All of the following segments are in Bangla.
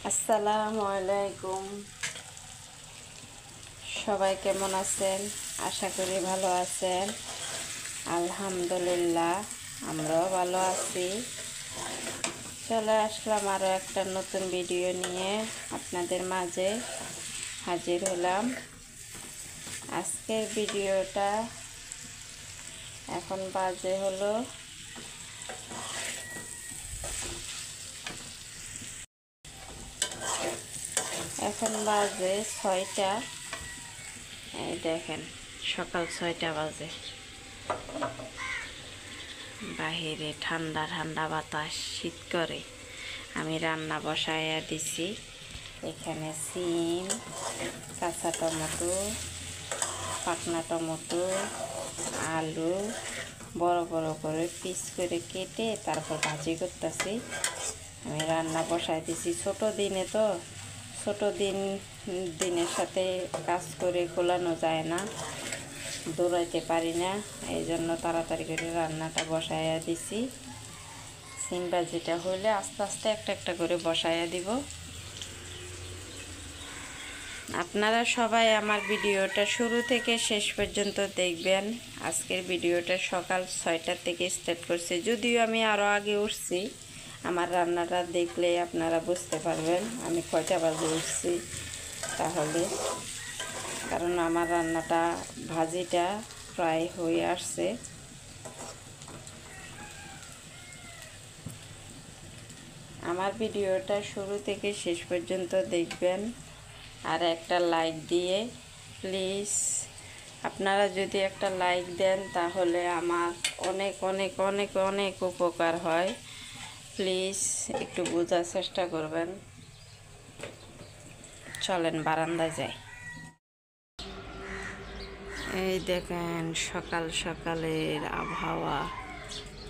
আসসালামু আলাইকুম। সবাই কেমন আছেন? আশা করি ভালো আছেন। আলহামদুলিল্লাহ, আমরাও ভালো আছি। চলে আসলাম আরও একটা নতুন ভিডিও নিয়ে আপনাদের মাঝে হাজির হলাম। আজকের ভিডিওটা এখন বাজে হলো এখন বাজে 6টা। এই দেখেন, সকাল 6টা বাজে। বাহিরে ঠান্ডা ঠান্ডা বাতাস, শীত করে। আমি রান্না বসাইয়া দিছি। এখানে সিম, কাঁচা টমেটো, পাকনা টমেটো, আলু বড় বড় করে পিস করে কেটে তারপর ভাজি করতেছি। আমি রান্না বসাই দিছি। ছোট দিনের সাথে কাজ করে গোলানো যায় না, দৌড়াইতে পারি না, এই জন্য তাড়াতাড়ি করে রান্নাটা বসাইয়া দিছি। সিম ভাজিটা হইলে আস্তে আস্তে একটা একটা করে বসাইয়া দিব। আপনারা সবাই আমার ভিডিওটা শুরু থেকে শেষ পর্যন্ত দেখবেন। আজকের ভিডিওটা সকাল 6টা থেকে স্টার্ট করছি, যদিও আমি আরও আগে উঠছি। আমার রান্নাটা দেখলে আপনারা বুঝতে পারবেন আমি কয়টা বাজে উঠছি। তাহলে কারণ আমার রান্নাটা ভাজিটা প্রায় হয়ে আসছে। আমার ভিডিওটা শুরু থেকে শেষ পর্যন্ত দেখবেন, আর একটা লাইক দিয়ে প্লিজ, আপনারা যদি একটা লাইক দেন তাহলে আমার অনেক অনেক অনেক অনেক উপকার হয়। প্লিজ একটু বোঝার চেষ্টা করবেন। চলেন বারান্দায় যাই। এই দেখেন সকাল সকালের আবহাওয়া,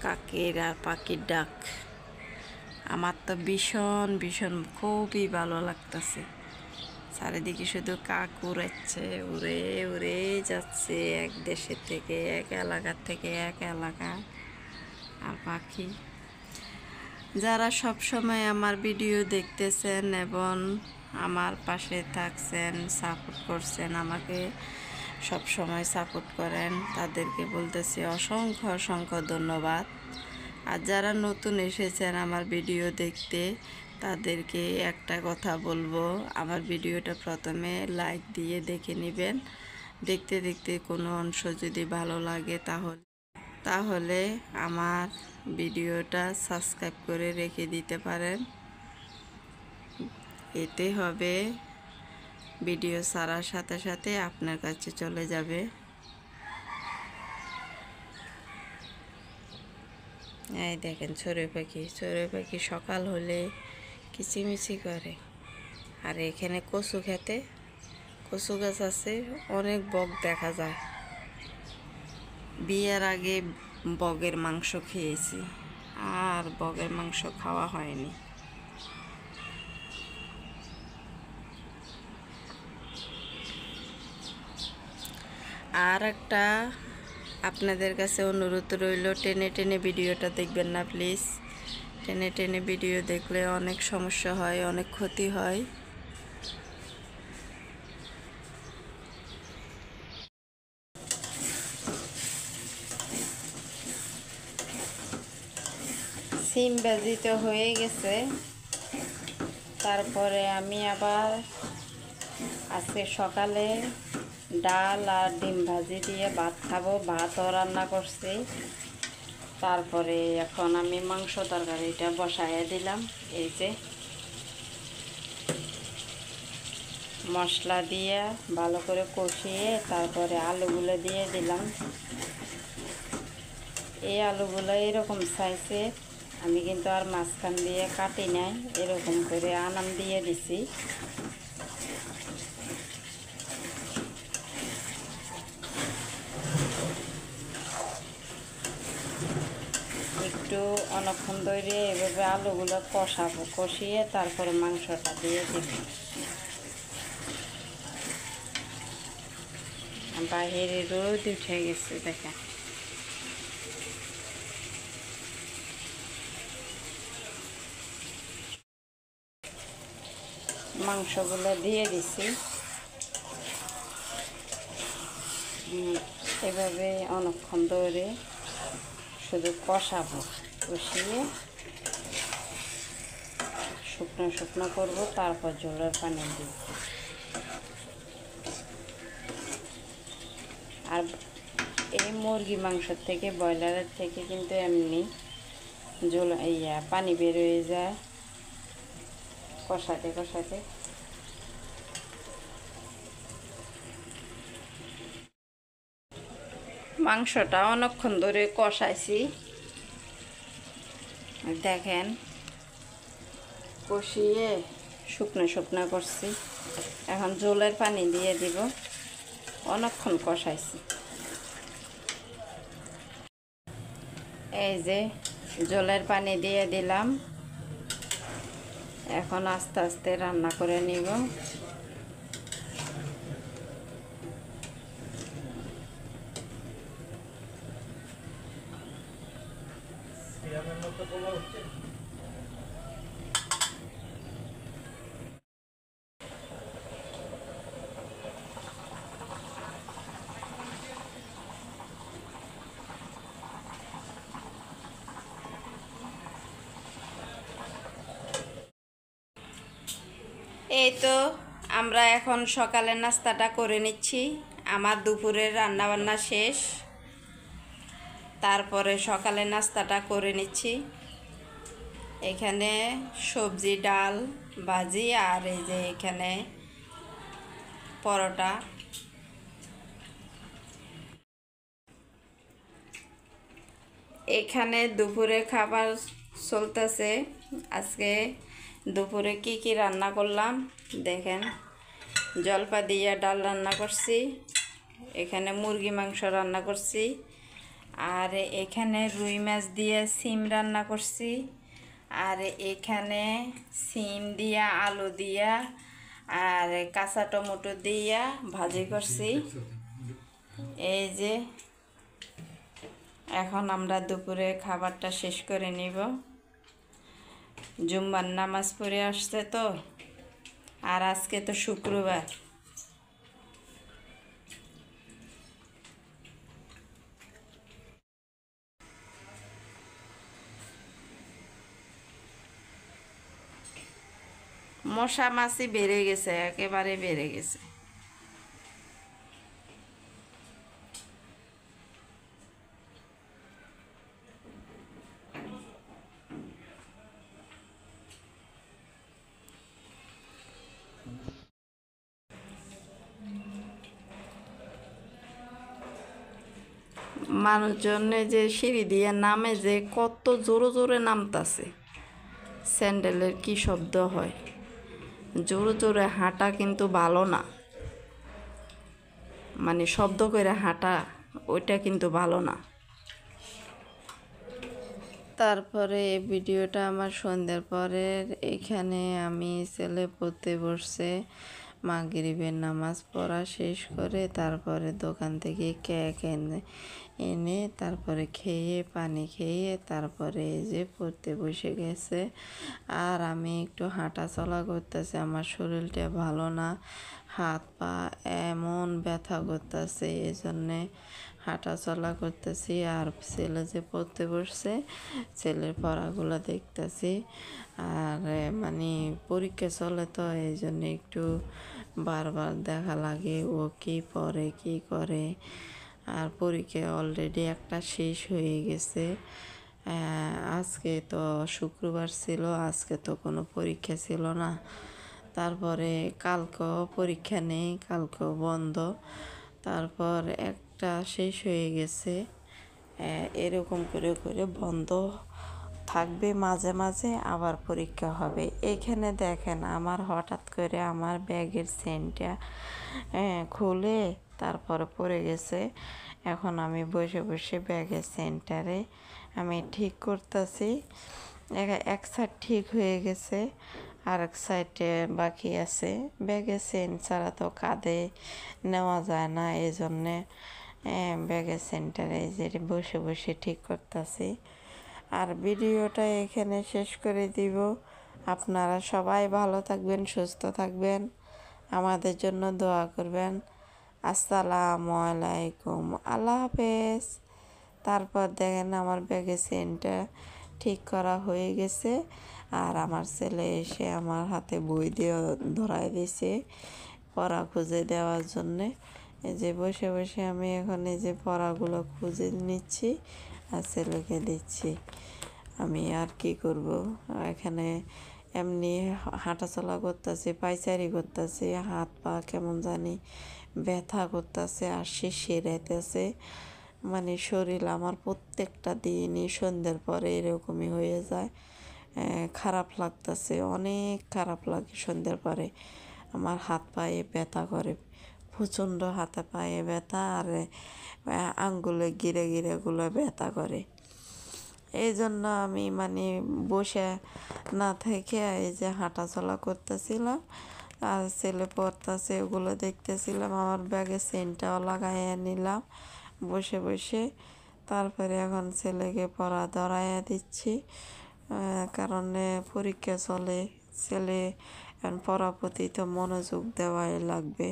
কাকের আর পাখির ডাক। আমার তো ভীষণ ভীষণ খুবই ভালো লাগতেছে। চারিদিকে শুধু কাক উড়াচ্ছে, উড়ে উড়ে যাচ্ছে এক দেশের থেকে এক এলাকার থেকে এক এলাকা। আর পাখি যারা সব সময় আমার ভিডিও দেখতেছেন এবং আমার পাশে থাকছেন, সাপোর্ট করছেন, আমাকে সব সময় সাপোর্ট করেন, তাদেরকে বলতেছি অসংখ্য অসংখ্য ধন্যবাদ। আর যারা নতুন এসেছেন আমার ভিডিও দেখতে, তাদেরকে একটা কথা বলবো, আমার ভিডিওটা প্রথমে লাইক দিয়ে দেখে নেবেন। দেখতে দেখতে কোনো অংশ যদি ভালো লাগে তাহলে আমার ভিডিওটা সাবস্ক্রাইব করে রেখে দিতে পারেন। এতে হবে ভিডিও ছাড়ার সাথে সাথে আপনার কাছে চলে যাবে। এই দেখেন চড়ুই পাখি সকাল হলে কিচিমিচি করে। আর এখানে কচু খেতে কচু গাছ আছে, অনেক বক দেখা যায়। বিয়ের আগে বগের মাংস খেয়েছি, আর বগের মাংস খাওয়া হয়নি। আর একটা আপনাদের কাছে অনুরোধ রইল, টেনে টেনে ভিডিওটা দেখবেন না প্লিজ। টেনে টেনে ভিডিও দেখলে অনেক সমস্যা হয়, অনেক ক্ষতি হয়। সিম ভাজি তো হয়ে গেছে। তারপরে আমি আবার আজকে সকালে ডাল আর ডিম ভাজি দিয়ে ভাত খাবো, ভাতও রান্না করছি। তারপরে এখন আমি মাংস তরকারিটা বসাইয়া দিলাম। এই যে মশলা দিয়ে ভালো করে কষিয়ে তারপরে আলুগুলো দিয়ে দিলাম। এই আলুগুলো এরকম সাইজে, আমি কিন্তু আর মাঝখান দিয়ে কাটি নাই, এরকম করে আনাম দিয়ে দিছি। একটু অনেকক্ষণ ধরে এভাবে আলুগুলো কষাবো, কষিয়ে তারপরে মাংসটা দিয়ে দিব। বাহিরে রোদ উঠে গেছে দেখেন। মাংসগুলো দিয়ে দিছি। এভাবে অনেকক্ষণ ধরে শুধু কষাবো, কষিয়ে শুকনো শুকনো করবো, তারপর ঝোলের পানি দিব। আর এই মুরগি মাংসের থেকে ব্রয়লারের থেকে কিন্তু এমনি ঝোল পানি বের হয়ে যায় কষাতে কষাতে। মাংসটা অনেকক্ষণ ধরে কষাইছি, দেখেন কষিয়ে শুকনো শুকনো করছি। এখন ঝোলের পানি দিয়ে দিব। অনেকক্ষণ কষাইছি, এই যে ঝোলের পানি দিয়ে দিলাম। এখন আস্তে আস্তে রান্না করে নিব। এই তো আমরা এখন সকালের নাস্তাটা করে নিচ্ছি। আমার দুপুরের রান্নাবান্না শেষ, তারপরে সকালের নাস্তাটা করে নিচ্ছি। এখানে সবজি, ডাল, ভাজি, আর এই যে এখানে পরোটা। এখানে দুপুরে খাবার চলতেছে। আজকে দুপুরে কি কি রান্না করলাম দেখেন। জলপা দিয়ে ডাল রান্না করছি, এখানে মুরগি মাংস রান্না করছি, আর এখানে রুই মাছ দিয়ে সিম রান্না করছি, আর এখানে সিম দিয়া, আলু দিয়া, আর কাঁচা টমেটো দিয়া ভাজি করছি। এই যে এখন আমরা দুপুরে খাবারটা শেষ করে নিব। জুম্মার নামাজ পড়ে আসছে তো, আর আজকে তো শুক্রবার। মশা মাছি বেড়ে গেছে, একেবারে বেড়ে গেছে। মানুষজনে যে সিঁড়ি দিয়ে নামে, যে কত জোরে জোরে নামতাছে, স্যান্ডেলের কি শব্দ হয়। জোরে জোরে হাঁটা কিন্তু ভালো না, মানে শব্দ করে হাঁটা ওইটা কিন্তু ভালো না। তারপরে এই ভিডিওটা আমার সন্ধ্যার পরের। এখানে আমি ছেলে পড়তে বসছে, মাগরিবের নামাজ পড়া শেষ করে তারপরে দোকান থেকে কেক এনে তারপরে খেয়ে, পানি খেয়ে তারপরে এই যে পড়তে বসে গেছে। আর আমি একটু হাঁটা চলা করতেছি, আমার শরীরটা ভালো না, হাত পা এমন ব্যথা করতেছে, এই জন্যে হাঁটা চলা করতেছি। আর ছেলে যে পড়তে বসছে, ছেলের পড়াগুলো দেখতেছি। আর মানে পরীক্ষা চলে তো, এই জন্য একটু বারবার দেখা লাগে ও কি পড়ে কি করে। আর পরীক্ষা অলরেডি একটা শেষ হয়ে গেছে। আজকে তো শুক্রবার ছিল, আজকে তো কোনো পরীক্ষা ছিল না। তারপরে কালকেও পরীক্ষা নেই, কালকেও বন্ধ। তারপর একটা শেষ হয়ে গেছে। এরকম করে করে বন্ধ থাকবে, মাঝে মাঝে আবার পরীক্ষা হবে। এখানে দেখেন আমার হঠাৎ করে আমার ব্যাগের চেনটা খুলে তারপরে পড়ে গেছে। এখন আমি বসে বসে ব্যাগের চেনটারে আমি ঠিক করতেছি। এক সাইড ঠিক হয়ে গেছে, আর এক সাইডে বাকি আছে। ব্যাগের চেন ছাড়া তো কাঁধে নেওয়া যায় না, এই জন্যে ব্যাগের চেনটারে যে বসে বসে ঠিক করতেছি। আর ভিডিওটা এখানে শেষ করে দিব। আপনারা সবাই ভালো থাকবেন, সুস্থ থাকবেন, আমাদের জন্য দোয়া করবেন। আসসালামু আলাইকুম, আল্লাহ হাফেজ। তারপর দেখেন আমার ব্যাগে চেনটা ঠিক করা হয়ে গেছে, আর আমার ছেলে এসে আমার হাতে বই দিয়ে ধরায় দিয়েছে পড়া খুঁজে দেওয়ার জন্যে। এই যে বসে বসে আমি এখন এই যে পড়াগুলো খুঁজে নিচ্ছি আর ছেলেকে দিচ্ছি। আমি আর কি করব, এখানে এমনি হাঁটাচলা করতেছি, পায়চারি করতেছি, হাত পা কেমন জানি ব্যথা করতেছে আর শিরশিরাইতেছে। মানে শরীর আমার প্রত্যেকটা দিনই সন্ধ্যের পরে এরকমই হয়ে যায়। খারাপ লাগতেছে, অনেক খারাপ লাগে সন্ধ্যের পরে। আমার হাত পায়ে ব্যথা করে, প্রচণ্ড হাতে পায়ে ব্যথা, আর আঙ্গুলে গিরে গিরেগুলো ব্যথা করে। এই জন্য আমি মানে বসে না থেকে এই যে হাঁটাচলা করতেছিলাম, আর ছেলে পড়তেছে ওগুলো দেখতেছিলাম। আমার ব্যাগে চেনটাও লাগাইয়া নিলাম বসে বসে। তারপরে এখন ছেলেকে পড়া ধরাইয়া দিচ্ছি, কারণ পরীক্ষা চলে। ছেলে এখন পড়ার প্রতি তো মনোযোগ দেওয়াই লাগবে।